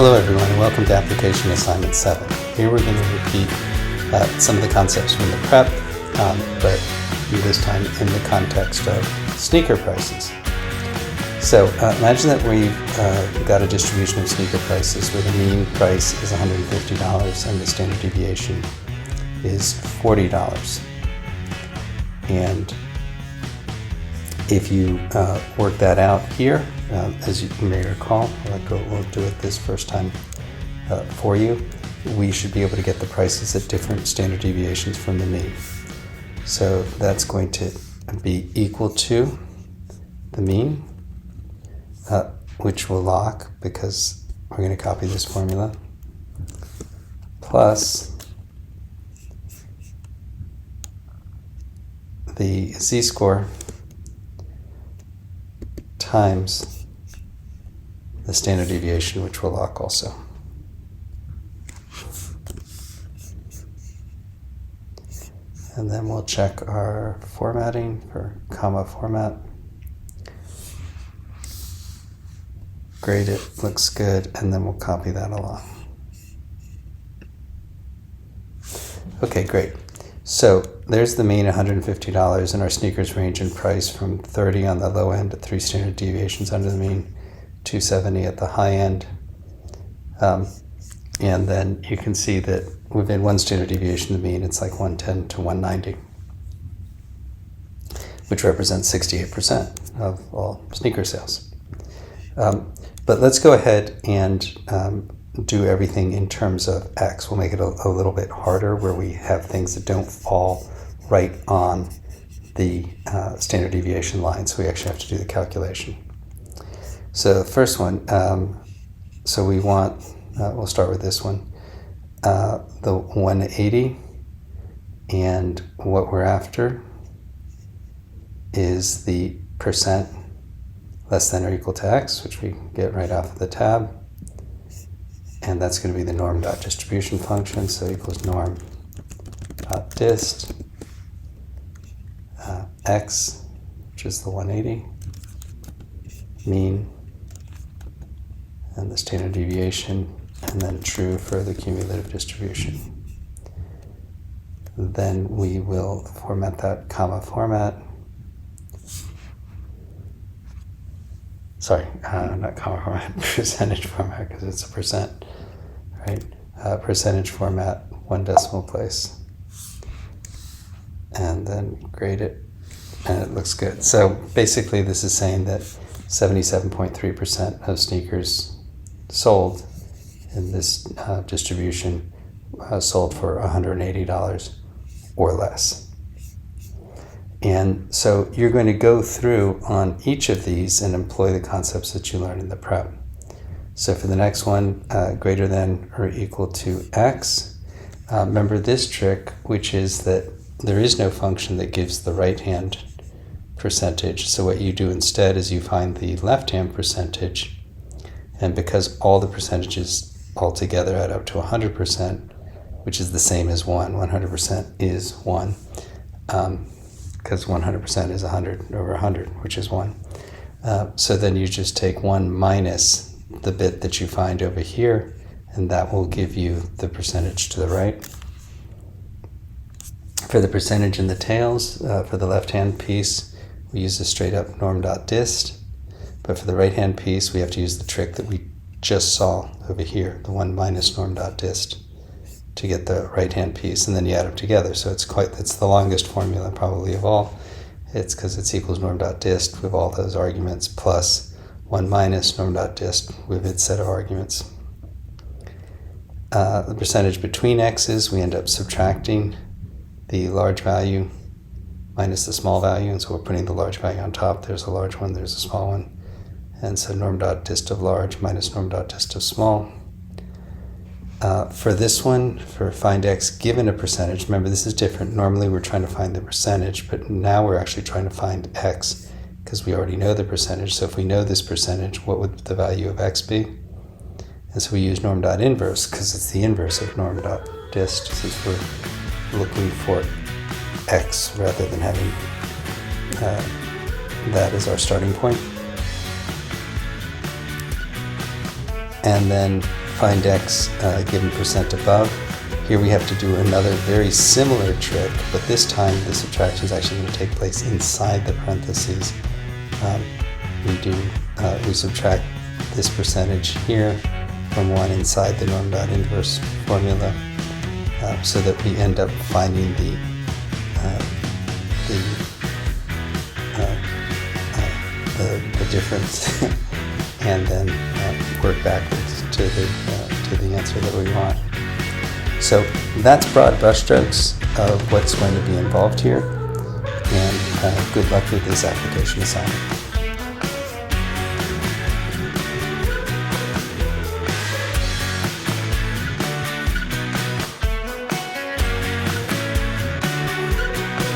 Hello everyone, and welcome to Application Assignment 7. Here we're going to repeat some of the concepts from the prep, but this time in the context of sneaker prices. So imagine that we've got a distribution of sneaker prices where the mean price is $150 and the standard deviation is $40. And if you work that out here, as you may recall, we'll do it this first time for you, we should be able to get the prices at different standard deviations from the mean. So that's going to be equal to the mean, which will lock because we're going to copy this formula, plus the z-score times the standard deviation, which will lock also. And then we'll check our formatting for comma format. Grade it, looks good, and then we'll copy that along. Okay, great. So there's the mean, $150, and our sneakers range in price from 30 on the low end to 3 standard deviations under the mean, 270 at the high end. And then you can see that within 1 standard deviation of the mean, it's like 110 to 190, which represents 68% of all sneaker sales. But let's go ahead and do everything in terms of X. We'll make it a little bit harder where we have things that don't fall right on the standard deviation line, so we actually have to do the calculation. So the first one, so we want, we'll start with this one, the 180, and what we're after is the percent less than or equal to X, which we get right off of the tab. And that's going to be the norm.distribution function, so equals norm.dist X, which is the 180, mean, and the standard deviation, and then true for the cumulative distribution. Then we will format that comma format. Sorry, not comma format, percentage format, because it's a percent, right? Percentage format, 1 decimal place. And then grade it, and it looks good. So basically this is saying that 77.3% of sneakers sold in this distribution sold for $180 or less. And so you're going to go through on each of these and employ the concepts that you learned in the prep. So for the next one, greater than or equal to X, remember this trick, which is that there is no function that gives the right-hand percentage. So what you do instead is you find the left-hand percentage, and because all the percentages altogether add up to 100%, which is the same as 1, 100% is 1, because 100% is 100 over 100, which is 1. So then you just take 1 minus the bit that you find over here, and that will give you the percentage to the right. For the percentage in the tails, for the left-hand piece, we use a straight-up norm.dist, but for the right-hand piece, we have to use the trick that we just saw over here, the 1 minus norm.dist, to get the right-hand piece, and then you add them together. So it's the longest formula probably of all. It's because it's equals norm.dist with all those arguments plus 1 minus norm.dist with its set of arguments. The percentage between x's, we end up subtracting the large value minus the small value, and so we're putting the large value on top. There's a large one, there's a small one. And so norm.dist of large minus norm.dist of small. For this one, for find x given a percentage, remember this is different. Normally we're trying to find the percentage, but now we're actually trying to find x because we already know the percentage. So if we know this percentage, what would the value of x be? And so we use norm.inverse because it's the inverse of norm.dist, since we're looking for x rather than having that as our starting point. And then find x given percent above. Here we have to do another very similar trick, but this time the subtraction is actually going to take place inside the parentheses. We subtract this percentage here from 1 inside the norm.inverse formula, so that we end up finding the difference and then work backwards to the answer that we want. So that's broad brushstrokes of what's going to be involved here, and good luck with this application assignment.